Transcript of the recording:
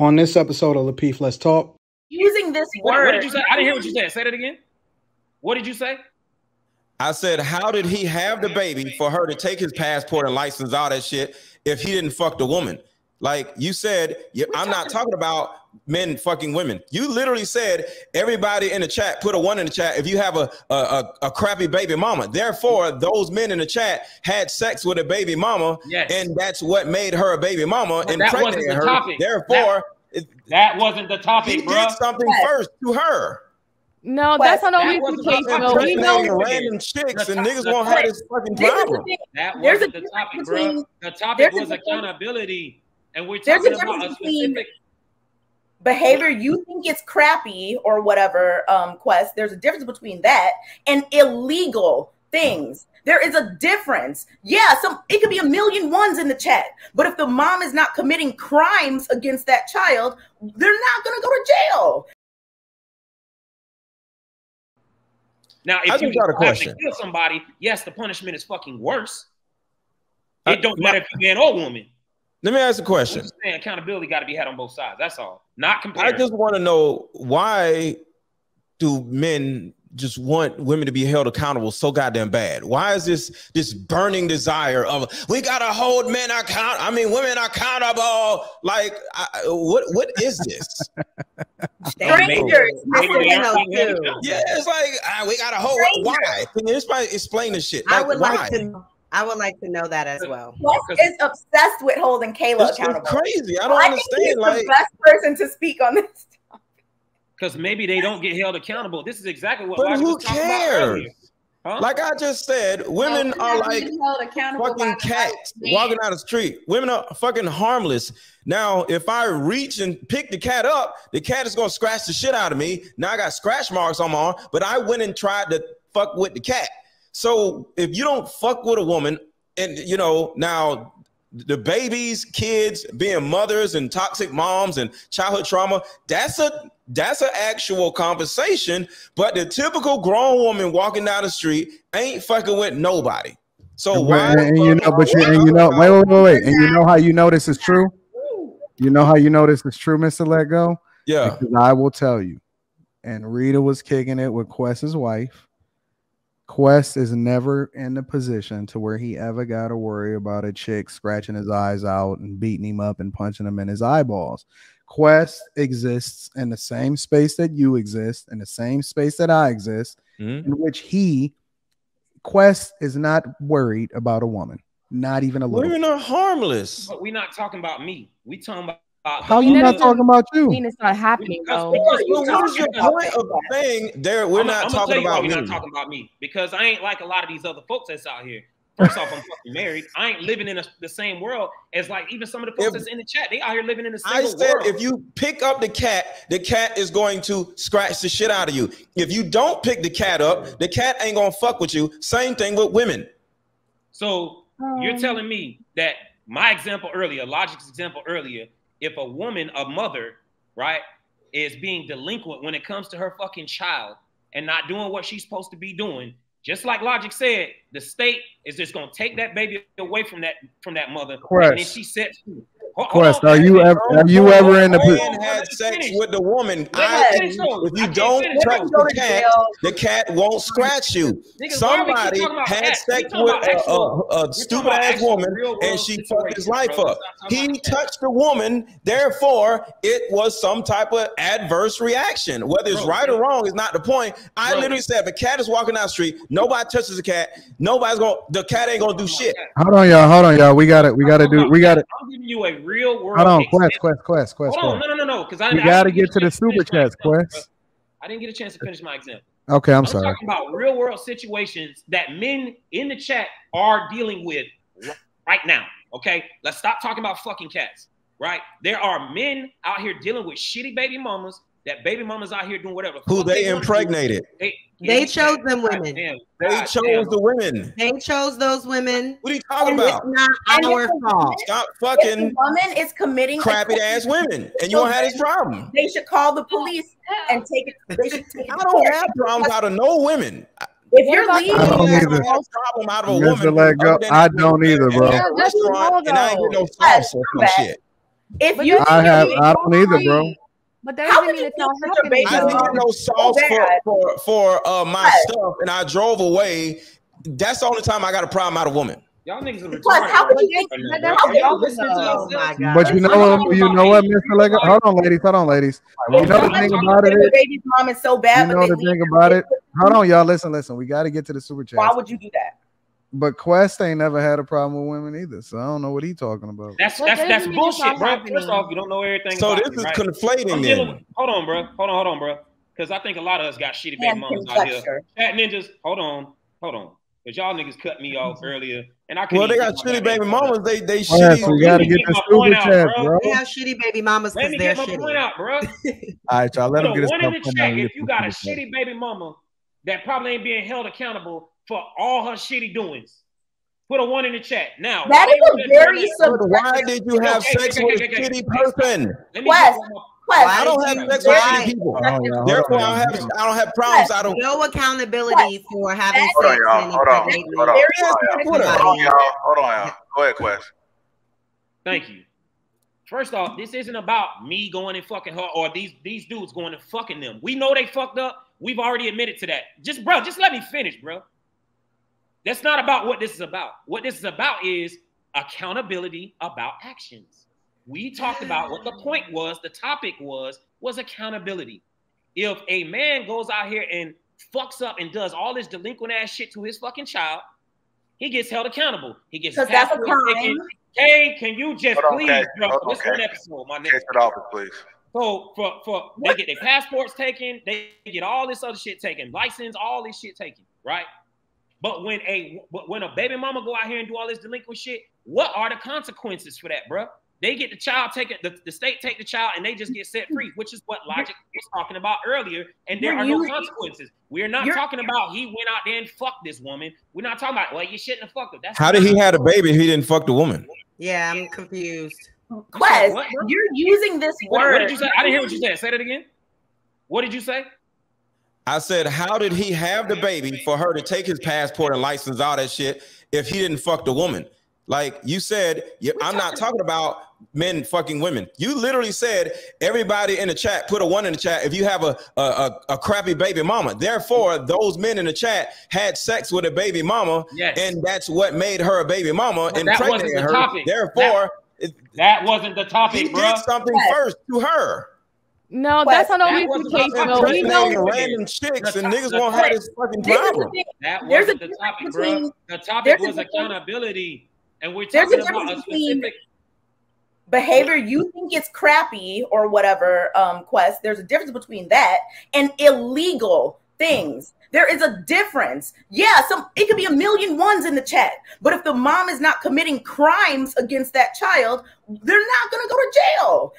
On this episode of Lapeef, Let's Talk. Using this word. What did you say? I didn't hear what you said. Say that again. What did you say? I said, how did he have the baby for her to take his passport and license, all that shit, if he didn't fuck the woman? Like you said, I'm not talking about men fucking women. You literally said everybody in the chat, put a 1 in the chat if you have a crappy baby mama. Therefore, those men in the chat had sex with a baby mama, yes, and that's what made her a baby mama and impregnated her. Topic. Therefore, that wasn't the topic, he did something first to her. No, that's not always the case. No, we know random chicks and niggas won't have this fucking problem. That wasn't the topic, bro. The topic was accountability. And we're talking about a specific behavior. You think it's crappy or whatever, Quest. There's a difference between that and illegal things. There is a difference. Yeah, it could be a million ones in the chat, but if the mom is not committing crimes against that child, they're not going to go to jail. Now, if you have to kill somebody, yes, the punishment is fucking worse. It don't matter if you're man or woman. Let me ask a question. Accountability got to be had on both sides. That's all. Not comparing. I just want to know, why do men just want women to be held accountable so goddamn bad? Why is this burning desire of we gotta hold men women accountable? Like, what is this? Strangers. Yeah, it's like we gotta hold. Why? Can you explain this shit? Like, I would like to know that as well. Wes is obsessed with holding Kayla accountable. It's crazy. I don't understand. He's the best person to speak on this. Because maybe they don't get held accountable. This is exactly what. But who cares? Huh? Like I just said, women are like fucking cats walking down the street. Women are fucking harmless. Now, if I reach and pick the cat up, the cat is gonna scratch the shit out of me. Now I got scratch marks on my arm, but I went and tried to fuck with the cat. So if you don't fuck with a woman, and you know, now the babies, kids, being mothers and toxic moms and childhood trauma, that's an actual conversation. But the typical grown woman walking down the street ain't fucking with nobody. So why? And you know, wait. And you know how you know this is true? You know how you know this is true, Mr. Let Go? Yeah. Because I will tell you. And Rita was kicking it with Quest's wife. Quest is never in the position to where he ever got to worry about a chick scratching his eyes out and beating him up and punching him in his eyeballs. Quest exists in the same space that you exist, in the same space that I exist, in which Quest is not worried about a woman, not even a little. Women are harmless. But we're not talking about me. We talking about how you not talking about you? It's not happening though. What is your point of saying there? We're not talking about me. We're not talking about me because I ain't like a lot of these other folks that's out here. First off, I'm fucking married. I ain't living in the same world as like even some of the folks that's in the chat. They out here living in the same world. I said if you pick up the cat is going to scratch the shit out of you. If you don't pick the cat up, the cat ain't gonna fuck with you. Same thing with women. So you're telling me that my example earlier, Logic's example earlier, if a woman, a mother, right, is being delinquent when it comes to her fucking child and not doing what she's supposed to be doing, just like Logic said, the state is just gonna take that baby away from that mother, and then she sets free. Quest, are you ever in the man had sex with the woman? If you don't touch the cat won't scratch you. Somebody had sex with a stupid ass woman and she fucked his life up. He touched the woman, therefore it was some type of adverse reaction. Whether it's right or wrong is not the point. I literally said if a cat is walking down the street, nobody touches the cat, the cat ain't gonna do shit. Hold on, y'all. We got it. I'm giving you a real world. Hold on, Quest. Hold on, no. Because we got to get to the super chats, Quest. I didn't get a chance to finish my example. Okay, I'm sorry. Talking about real world situations that men in the chat are dealing with right now. Okay, let's stop talking about fucking cats. Right? There are men out here dealing with shitty baby mamas. That baby mamas out here doing whatever. Who they impregnated. They chose them women. They chose the women. They chose those women. What are you talking about? It's not our fault. Stop fucking woman is committing crappy ass women, and you don't have this problem. They should call the police and take it. They should take I don't have problems out of no women. If you're leaving, I don't either. Problem out of a woman. I don't either, bro. And I ain't get no sauce or some shit. If you, I don't either, bro. But that doesn't mean it's not happening. I didn't get no sauce for my stuff, and I drove away. That's the only time I got a problem out of woman. Y'all niggas are retarded. How would you think? But you know what, Mr. Lego? Hold on, ladies. You know the thing about it is, baby's mom is so bad. You know the thing about it. Hold on, y'all. Listen. We got to get to the super chat. Why would you do that? But Quest ain't never had a problem with women either, so I don't know what he's talking about. That's bullshit, bro. First off, you don't know everything. So this is conflating. Then hold on, bro. Because I think a lot of us got shitty baby mamas out here. Chat ninjas, hold on. Because y'all niggas cut me off earlier, and I they got shitty baby mamas. They shitty. So we gotta get the super chat, bro. They have shitty baby mamas because they're shitty. Point out, bro. All right, y'all. Let them get one in the chat. If you got a shitty baby mama that probably ain't being held accountable for all her shitty doings, put a 1 in the chat now. That is a very subjective. Why did you have sex with a shitty person? I don't have sex with shitty people. Therefore, I don't have problems. I don't. No accountability for having sex. Hold on, y'all. Go ahead, Quest. Thank you. First off, this isn't about me going and fucking her or these dudes going and fucking them. We know they fucked up. We've already admitted to that. Just let me finish, bro. That's not about what this is about. What this is about is accountability about actions. We talked about what the point was, the topic was accountability. If a man goes out here and fucks up and does all this delinquent ass shit to his fucking child, he gets held accountable. He gets that's a crime. Hey, can you just please, bro? This one episode, my nigga. Please. So for they get their passports taken, they get all this other shit taken, license, all this shit taken, right? But when a baby mama go out here and do all this delinquent shit, what are the consequences for that, bro? They get the child taken, the state take the child, and they just get set free, which is what Logic was talking about earlier. And there are no consequences. We're not talking about he went out there and fucked this woman. We're not talking about, well, you shouldn't have fucked her. How did he have a baby if he didn't fuck the woman? Yeah, I'm confused. Quest, you're using this word. What did you say? I didn't hear what you said. Say that again. What did you say? I said, how did he have the baby for her to take his passport and license, all that shit, if he didn't fuck the woman? Like you said, I'm not talking about men fucking women. You literally said everybody in the chat, put a 1 in the chat if you have a crappy baby mama. Therefore, those men in the chat had sex with a baby mama, and that's what made her a baby mama and impregnated her. Topic. Therefore, that wasn't the topic, he did something first to her. No, that's not always the case, though. We know random chicks and niggas won't have this fucking problem. That wasn't the topic, bro. The topic was accountability. And we're talking about a specific behavior you think it's crappy or whatever, Quest. There's a difference between that and illegal things. There is a difference. Yeah, it could be 1,000,000 1s in the chat, but if the mom is not committing crimes against that child, they're not going to go to jail.